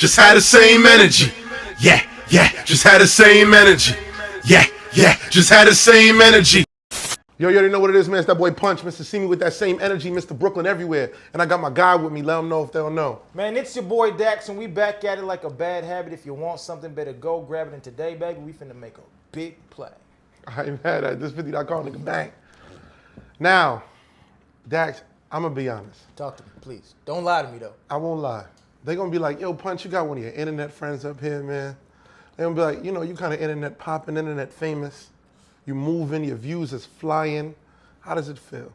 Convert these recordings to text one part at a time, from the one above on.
just had the same energy. Yeah, just had the same energy. Yeah, just had the same energy. Yo, you already know what it is, man. It's that boy Punch. Mr. See me with that same energy, Mr. Brooklyn everywhere. And I got my guy with me. Let them know if they don't know. Man, it's your boy Dax, and we back at it like a bad habit. If you want something, better go grab it. And today, baby, we finna make a big play. I ain't mad at this 50.com, nigga, bang. Now, Dax, I'm going to be honest. Talk to me, please. Don't lie to me, though. I won't lie. They going to be like, yo, Punch, you got one of your internet friends up here, man. They going to be like, you know, you kind of internet popping, internet famous. You moving, your views is flying. How does it feel?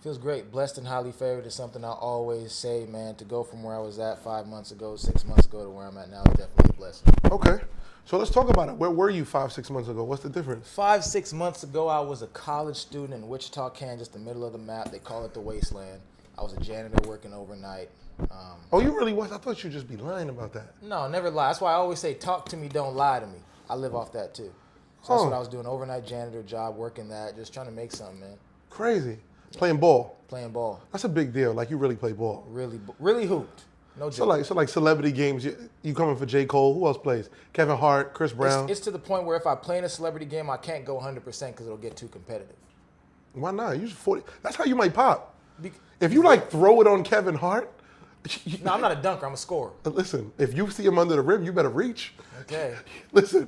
Feels great. Blessed and highly favored is something I always say, man. To go from where I was at 5 months ago, 6 months ago to where I'm at now is definitely a blessing. Okay. So let's talk about it. Where were you 5, 6 months ago? What's the difference? 5, 6 months ago, I was a college student in Wichita, Kansas, the middle of the map. They call it the wasteland. I was a janitor working overnight. Oh, you really was? I thought you'd just be lying about that. No, never lie. That's why I always say, talk to me, don't lie to me. I live off that, too. So that's what I was doing, overnight janitor job, working that, just trying to make something, man. Crazy. Yeah. Playing ball. Playing ball. That's a big deal. Like, you really play ball. Really hooped. No joke. So like celebrity games, you coming for J. Cole. Who else plays? Kevin Hart, Chris Brown. It's to the point where if I play in a celebrity game, I can't go 100% because it'll get too competitive. Why not? You 40. That's how you might pop. If you like throw it on Kevin Hart. No, I'm not a dunker. I'm a scorer. Listen, if you see him under the rim, you better reach. Okay. Listen,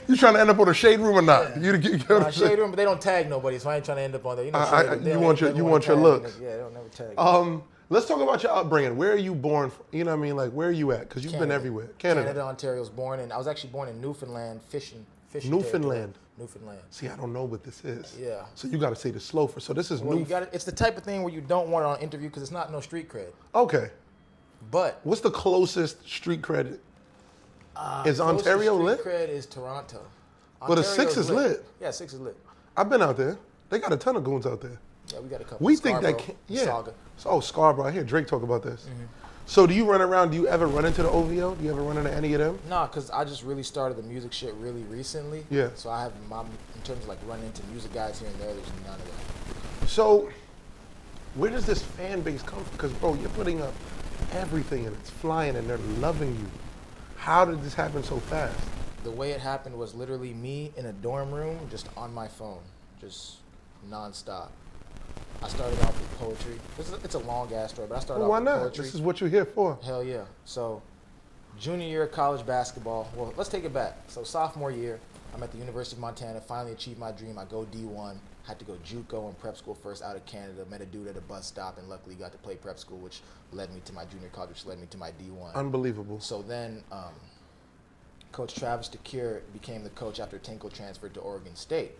you trying to end up on a shade room or not? Yeah. Shade room, but they don't tag nobody, so I ain't trying to end up on there. You know, you want your looks. Yeah, they don't never tag. Let's talk about your upbringing. Where are you born? You know what I mean? Like, where are you at? Because you've been everywhere. Canada, Ontario's born in. I was actually born in Newfoundland, fishing. Newfoundland. Newfoundland. See, I don't know what this is. Yeah. So you got to say the slow for. So this is new. It's the type of thing where you don't want it on an interview because it's not no street cred. Okay. But what's the closest street cred? Is Ontario lit? Street cred is Toronto. But the 6 is lit. Yeah, 6 is lit. I've been out there. They got a ton of goons out there. Yeah, we got a couple. We think that Saga. Oh, Scarborough. I hear Drake talk about this. Mm-hmm. So do you run around? Do you ever run into the OVO? Do you ever run into any of them? Nah, because I just really started the music shit really recently. Yeah. So I have in terms of like running into music guys here and there, there's none of that. So where does this fan base come from? Because, bro, you're putting up everything and it's flying and they're loving you. How did this happen so fast? The way it happened was literally me in a dorm room, just on my phone, just nonstop. I started off with poetry. It's a long ass story, but I started off with poetry. Why not? This is what you're here for. Hell yeah. So, junior year of college basketball. Well, let's take it back. So, sophomore year, I'm at the University of Montana. Finally achieved my dream. I go D1. Had to go JUCO and prep school first out of Canada. Met a dude at a bus stop and luckily got to play prep school, which led me to my junior college, which led me to my D1. Unbelievable. So then, Coach Travis DeCure became the coach after Tinkle transferred to Oregon State.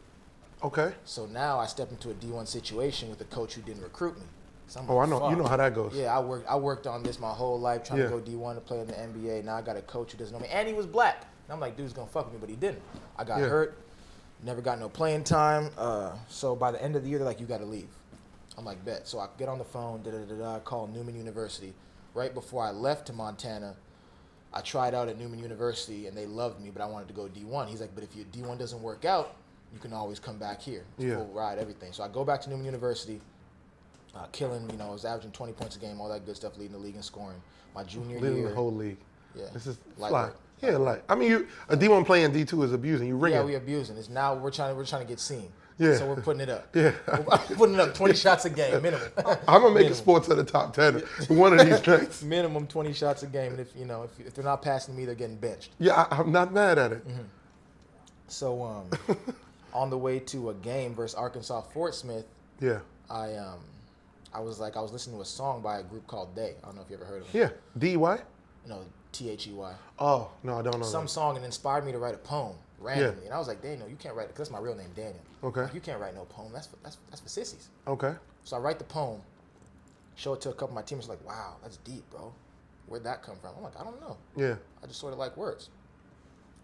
Okay. So now I step into a D1 situation with a coach who didn't recruit me. So I know. You know how that goes. Yeah, I worked on this my whole life, trying to go D1 to play in the NBA. Now I got a coach who doesn't know me, and he was black. And I'm like, dude's gonna fuck with me, but he didn't. I got hurt, never got no playing time. So by the end of the year, they're like, you got to leave. I'm like, bet. So I get on the phone, call Newman University. Right before I left to Montana, I tried out at Newman University, and they loved me, but I wanted to go D1. He's like, but if your D1 doesn't work out, you can always come back here. Full ride, everything. So I go back to Newman University, killing, I was averaging 20 points a game, all that good stuff, leading the league in scoring. My junior year. Leading the whole league. Yeah. This is light fly. work. Yeah, like, I mean, a D1 playing D2 is abusing. You ring it. Yeah, we abusing. It's now we're trying to get seen. Yeah. So we're putting it up. Yeah. We're putting it up 20 shots a game, minimum. I'm going to make a sports at the top 10 one of these nights. Minimum 20 shots a game. And if they're not passing me, they're getting benched. Yeah, I'm not mad at it. Mm-hmm. So on the way to a game versus Arkansas Fort Smith, I was listening to a song by a group called They. I don't know if you ever heard of them. Yeah. D-Y? No, T-H-E-Y. Oh, no, I don't know. Some song, and inspired me to write a poem randomly. And I was like, Daniel, you can't write it, because that's my real name, Daniel. Okay. Like, you can't write no poem. That's for sissies. Okay. So I write the poem, show it to a couple of my teammates, like, wow, that's deep, bro. Where'd that come from? I'm like, I don't know. Yeah. I just sort of like words.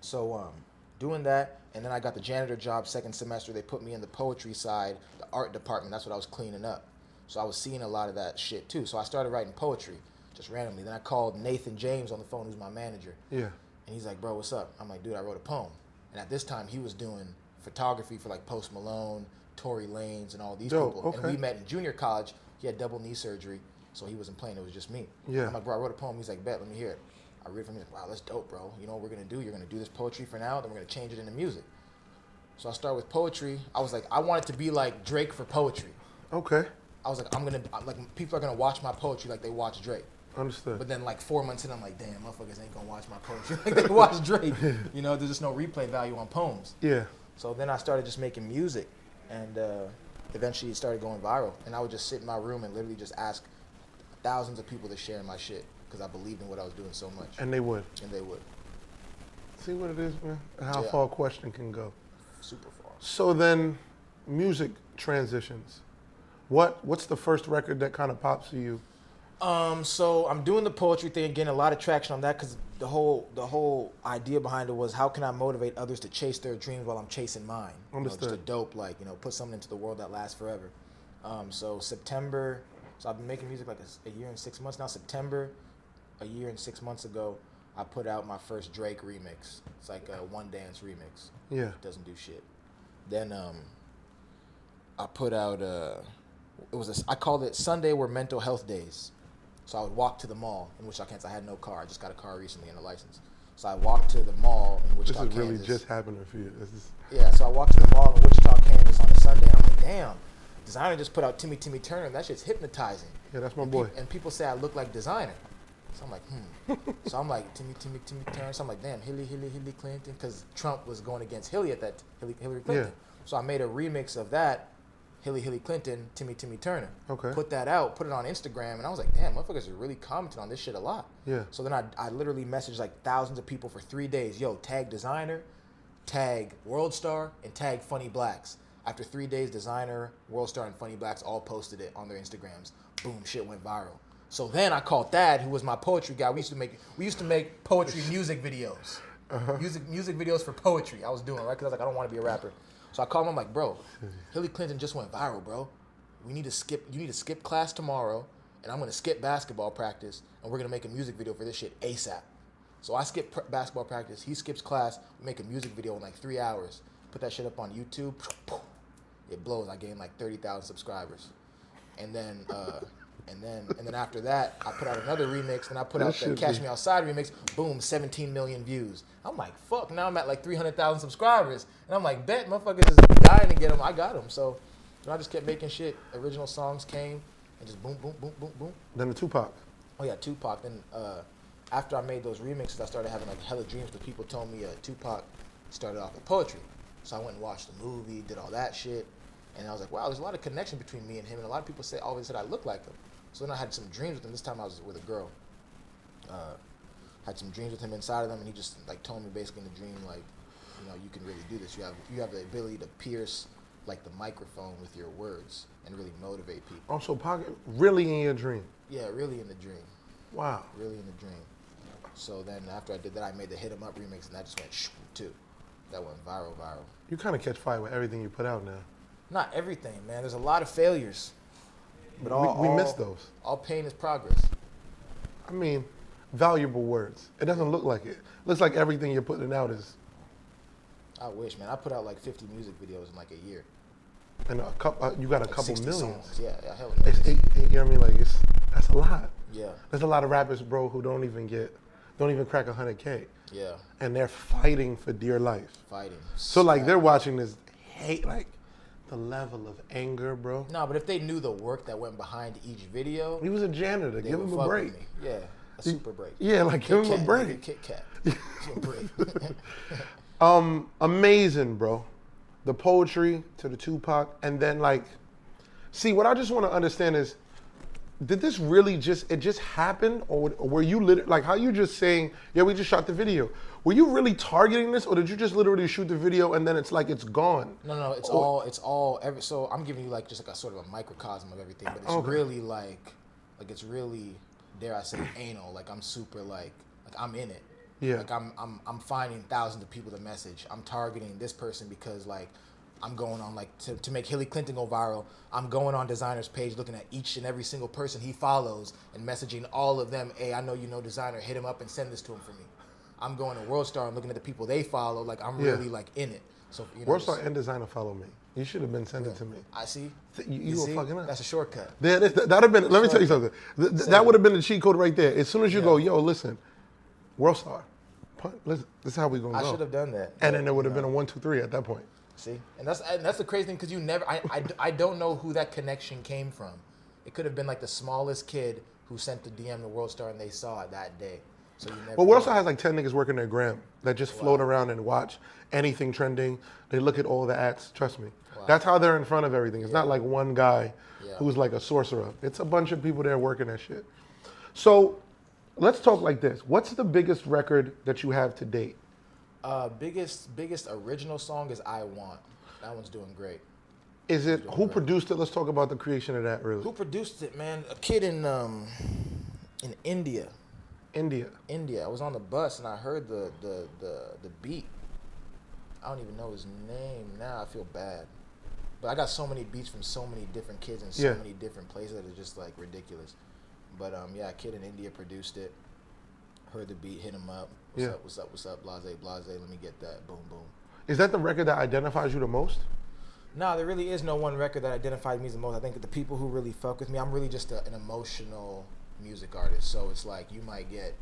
So doing that, and then I got the janitor job second semester. They put me in the poetry side, the art department. That's what I was cleaning up. So I was seeing a lot of that shit too. So I started writing poetry just randomly. Then I called Nathan James on the phone, who's my manager. Yeah. And he's like, bro, what's up? I'm like, dude, I wrote a poem. And at this time, he was doing photography for like Post Malone, Tory Lanez, and all these people. Okay. And we met in junior college. He had double knee surgery, so he wasn't playing. It was just me. Yeah. I'm like, bro, I wrote a poem. He's like, bet, let me hear it. I read from music. Wow, that's dope, bro. You know what we're gonna do? You're gonna do this poetry for now, then we're gonna change it into music. So I start with poetry. I was like, I want it to be like Drake for poetry. Okay. I was like, people are gonna watch my poetry like they watch Drake. Understood. But then like 4 months in, I'm like, damn, motherfuckers ain't gonna watch my poetry like they watch Drake. You know, there's just no replay value on poems. Yeah. So then I started just making music, and eventually it started going viral. And I would just sit in my room and literally just ask thousands of people to share my shit because I believed in what I was doing so much. And they would. And they would. See what it is, man? How far a question can go. Super far. So then, music transitions. What's the first record that kind of pops for you? So I'm doing the poetry thing, getting a lot of traction on that because the whole idea behind it was how can I motivate others to chase their dreams while I'm chasing mine? Understood. Just a dope, put something into the world that lasts forever. So September, so I've been making music like a year and 6 months now. September, a year and 6 months ago, I put out my first Drake remix. It's like a one dance remix. Yeah. It doesn't do shit. Then I put out I called it Sunday Were Mental Health Days. So I would walk to the mall in Wichita, Kansas. I had no car. I just got a car recently and a license. So I walked to the mall in Wichita, Kansas. This is really just happening for you. Yeah, so I walked to the mall in Wichita, Kansas on a Sunday, and I'm like, damn, Designer just put out Timmy Turner. That shit's hypnotizing. Yeah, that's my boy. And people say I look like Designer. So I'm like, So I'm like, Timmy Turner. So I'm like, damn, Hillary Clinton, because Trump was going against Hillary Clinton. Yeah. So I made a remix of that, Hillary Clinton, Timmy Turner. Okay. Put that out, put it on Instagram, and I was like, damn, motherfuckers are really commenting on this shit a lot. Yeah. So then I literally messaged like thousands of people for 3 days. Yo, tag Designer, tag World Star, and tag Funny Blacks. After 3 days, Designer, World Star, and Funny Blacks all posted it on their Instagrams. Boom, shit went viral. So then I called Thad, who was my poetry guy. We used to make poetry music videos. Music videos for poetry I was doing, right? Because I was like, I don't want to be a rapper. So I called him, I'm like, bro, Hillary Clinton just went viral, bro. You need to skip class tomorrow, and I'm going to skip basketball practice, and we're going to make a music video for this shit ASAP. So I skip basketball practice, he skips class, we make a music video in like 3 hours. Put that shit up on YouTube. It blows. I gained like 30,000 subscribers. And then after that, I put out another remix, and I put out the Cash Me Outside remix. Boom, 17 million views. I'm like, fuck. Now I'm at like 300,000 subscribers, and I'm like, bet motherfuckers is dying to get them. I got them. So I just kept making shit. Original songs came, and just boom, boom, boom, boom, boom. Then the Tupac. Oh yeah, Tupac. Then after I made those remixes, I started having like hella dreams because people told me Tupac started off with poetry. So I went and watched the movie, did all that shit, and I was like, wow, there's a lot of connection between me and him, and a lot of people always said I look like him. So then I had some dreams with him. This time I was with a girl. Had some dreams with him inside of them, and he just like told me basically in the dream, like, you know, you can really do this. You have the ability to pierce like the microphone with your words and really motivate people. Also, Pac, really in your dream? Yeah, really in the dream. Wow. Really in the dream. So then after I did that, I made the Hit 'Em Up remix, and that just went too. That went viral. You kind of catch fire with everything you put out now. Not everything, man. There's a lot of failures. But we miss those. All pain is progress. I mean, valuable words. It doesn't look like it. Looks like everything you're putting out is. I wish, man. I put out like 50 music videos in like a year. And you got a like couple 60 millions. songs. Yeah, hell You know what I mean? Like that's a lot. Yeah. There's a lot of rappers, bro, who don't even crack 100K. Yeah. And they're fighting for dear life. Fighting. So like they're watching this hate, like the level of anger, bro. No, but if they knew the work that went behind each video, He was a janitor. Give him a break. Yeah, a super break. Yeah, like give him a break. Kit Kat. Give him a break. Amazing, bro. The poetry to the Tupac, and then like, see, what I just want to understand is, did this really just happen, or were you like how you just saying, yeah, we just shot the video? Were you really targeting this, or did you just literally shoot the video and then it's like it's gone? No, it's all. So I'm giving you like just like a sort of a microcosm of everything, but it's really like it's really, dare I say, anal. Like I'm super like I'm in it. Yeah. Like I'm finding thousands of people to message. I'm targeting this person because like I'm going on like to make Hillary Clinton go viral. I'm going on Designer's page, looking at each and every single person he follows and messaging all of them. Hey, I know you know Designer. Hit him up and send this to him for me. I'm going to World Star and looking at the people they follow. Like I'm really like in it. So World Star and Designer follow me. You should have been sending to me. I see. You were fucking up. That's a shortcut. That'd have been. Let me tell you something. That would have been the cheat code right there. As soon as you go, yo, listen, World Star. This is how we gonna go. I should have done that. And then there would have been a 1, 2, 3 at that point. See, and that's the crazy thing because you never. I don't know who that connection came from. It could have been like the smallest kid who sent the DM to World Star and they saw it that day. So you never. Well, World Star has like 10 niggas working their gram that just float around and watch anything trending. They look at all the ads. Trust me. Wow. That's how they're in front of everything. It's not like one guy Yeah. who's like a sorcerer. It's a bunch of people there working that shit. So let's talk like this. What's the biggest record that you have to date? Biggest original song is "I Want." That one's doing great. Is it who produced it? Let's talk about the creation of that. Really, Who produced it, man? A kid in India. India. I was on the bus and I heard the beat. I don't even know his name now. I feel bad, but I got so many beats from so many different kids in so many different places that it's just like ridiculous. But a kid in India produced it. Heard the beat, hit him up. What's up? Blase. Let me get that. Boom, boom. Is that the record that identifies you the most? No, there really is no one record that identifies me the most. I think that the people who really fuck with me, I'm really just an emotional music artist. So it's like you might get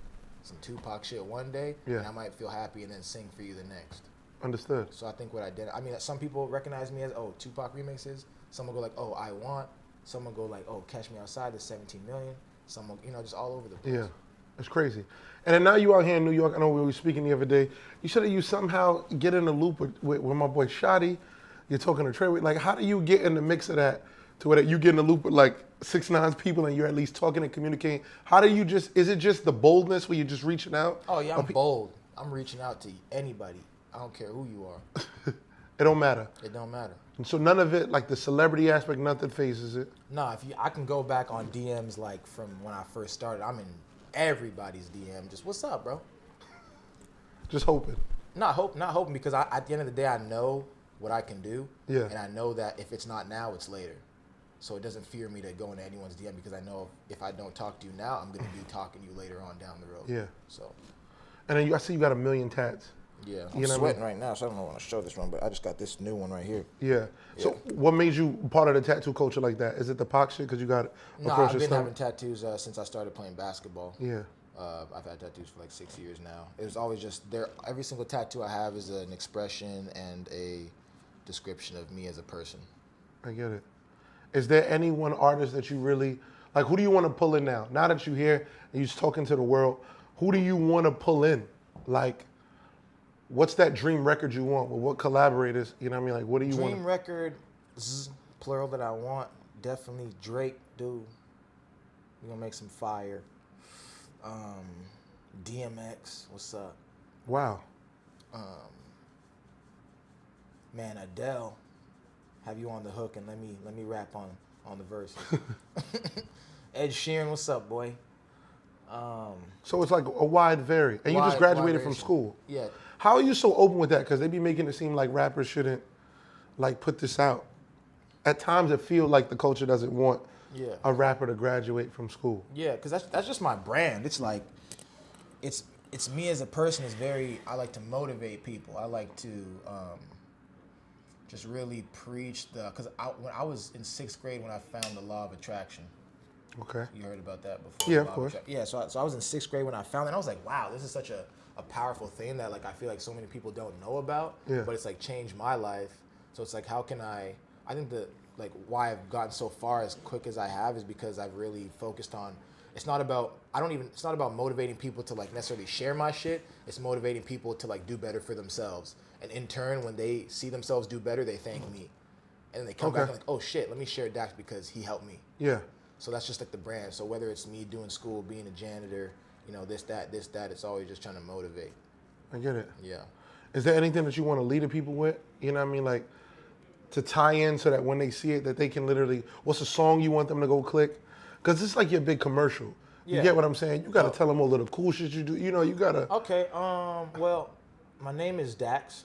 some Tupac shit one day, and I might feel happy and then sing for you the next. Understood. So I think what I did, some people recognize me as, Tupac remixes. Some will go like, I Want. Some will go like, Catch Me Outside, the 17 million. Some will, just all over the place. Yeah, it's crazy. And then now you out here in New York. I know we were speaking the other day. You said that you somehow get in the loop with my boy Shotty. You're talking to Trey. Like, how do you get in the mix of that to where you get in the loop with like 6ix9ine's people and you're at least talking and communicating? How do you is it just the boldness where you're just reaching out? Oh, yeah, I'm bold. I'm reaching out to anybody. I don't care who you are. It don't matter. It don't matter. And so none of it, like the celebrity aspect, nothing phases it? No, I can go back on DMs like from when I first started. I'm in everybody's DM. Just, what's up, bro? Just hoping. Not hoping because at the end of the day, I know what I can do. Yeah. And I know that if it's not now, it's later. So it doesn't fear me to go into anyone's DM because I know if I don't talk to you now, I'm going to be talking to you later on down the road. Yeah. So. And then I see you got 1 million tats. Yeah. I'm sweating right now, so I don't know when to show this one, but I just got this new one right here. Yeah. So what made you part of the tattoo culture like that? Is it the Pac shit? Because you got it across your I've been stomach? having tattoos since I started playing basketball. Yeah. I've had tattoos for like 6 years now. It was always just there. Every single tattoo I have is an expression and a description of me as a person. I get it. Is there any one artist that you really, like who do you want to pull in now? Now that you're here and you're talking to the world, who do you want to pull in? Like, what's that dream record you want? With what collaborators? You know what I mean? Like, what do you want? Dream record, plural that I want, definitely Drake, dude. We're going to make some fire. DMX, what's up? Wow. Man, Adele, have you on the hook and let me rap on the verses. Ed Sheeran, what's up, boy? So it's like a wide vary. And you just graduated from school. Yeah. How are you so open with that? Because they be making it seem like rappers shouldn't like put this out. At times it feels like the culture doesn't want a rapper to graduate from school. Yeah, because that's just my brand. It's like, it's me as a person. I like to motivate people. I like to just really preach because when I was in 6th grade when I found the law of attraction. Okay. You heard about that before? Yeah, of course. Yeah, so I was in 6th grade when I found it. And I was like, wow, this is such a powerful thing that like I feel like so many people don't know about. Yeah. But it's like changed my life. So it's like, how can I think that like why I've gotten so far as quick as I have is because I've really focused on. It's not about motivating people to like necessarily share my shit. It's motivating people to like do better for themselves. And in turn, when they see themselves do better, they thank me. And then they come back and like, oh shit, let me share Dax because he helped me. Yeah. So that's just like the brand. So whether it's me doing school, being a janitor, this, that, it's always just trying to motivate. I get it. Yeah. Is there anything that you want to lead the people with? You know what I mean? Like to tie in so that when they see it, that they can literally, what's a song you want them to go click? Because it's like your big commercial. You get what I'm saying? You got to tell them all of the cool shit you do. You got to. Okay. Well, my name is Dax,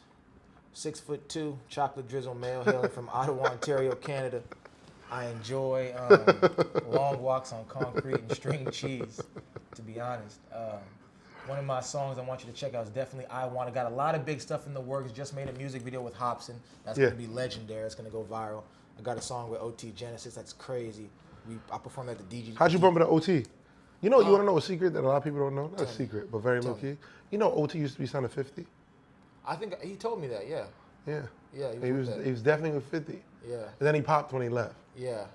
6'2", chocolate drizzle male, hailing from Ottawa, Ontario, Canada. I enjoy long walks on concrete and string cheese, to be honest. One of my songs I want you to check out is definitely I Want. I got a lot of big stuff in the works. Just made a music video with Hobson. That's going to be legendary. It's going to go viral. I got a song with OT Genesis. That's crazy. I performed at the DG. How'd you bump it to OT? You know, you want to know a secret that a lot of people don't know? Not a secret, but very low key. You know, OT used to be signed to 50. I think he told me that. Yeah. Yeah. Yeah. He was definitely with 50. Yeah. And then he popped when he left. Yeah.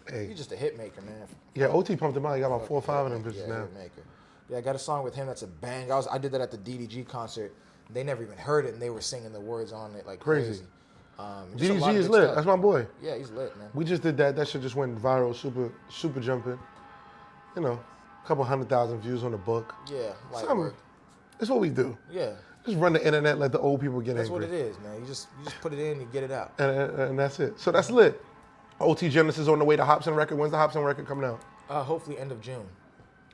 Hey. He's just a hit maker, man. Yeah, OT pumped him out. He got about 4 or 5 of them bitches now. Hit maker. Yeah, I got a song with him that's a bang. I did that at the DDG concert. They never even heard it, and they were singing the words on it like crazy. DDG is lit. Stuff. That's my boy. Yeah, he's lit, man. We just did that. That shit just went viral, super jumping. You know, a couple 100,000 views on the book. Yeah, light work. That's what we do. Yeah. Just run the internet, let the old people get angry. That's what it is, man. You just put it in, you get it out. And that's it. So that's lit. OT Genesis on the way to Hobson record. When's the Hobson record coming out? Hopefully end of June.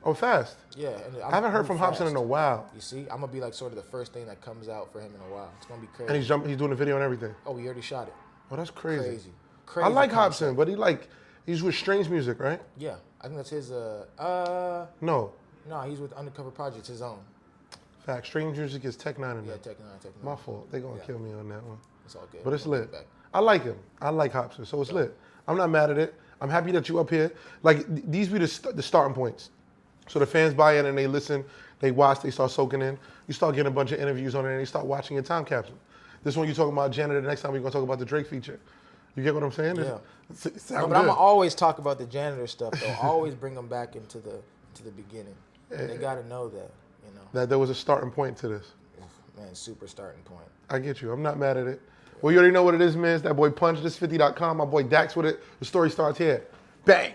Oh, fast. Yeah. I haven't heard from Hobson in a while. You see, I'm going to be like sort of the first thing that comes out for him in a while. It's going to be crazy. And he's doing the video and everything. Oh, we already shot it. Oh, that's crazy. Crazy I like concept. Hobson, but he's with Strange Music, right? Yeah. I think that's his, No. No, he's with Undercover Projects, his own. Fact. Strange Music is Tech 9 in Yeah, that. Tech 9. My fault. They're going to kill me on that one. It's all good. But it's lit. I like him. I like Hobson, so it's lit. I'm not mad at it. I'm happy that you up here. Like, these be the starting points. So the fans buy in and they listen, they watch, they start soaking in. You start getting a bunch of interviews on it and they start watching your time capsule. This one you're talking about Janitor, the next time we're going to talk about the Drake feature. You get what I'm saying? Yeah. But I'm going to always talk about the Janitor stuff, though. Always bring them back into the beginning. They got to know that, you know. That there was a starting point to this. Man, super starting point. I get you. I'm not mad at it. Well, you already know what it is, man. It's that boy Punch, this50.com. My boy Dax with it. The story starts here. Bang.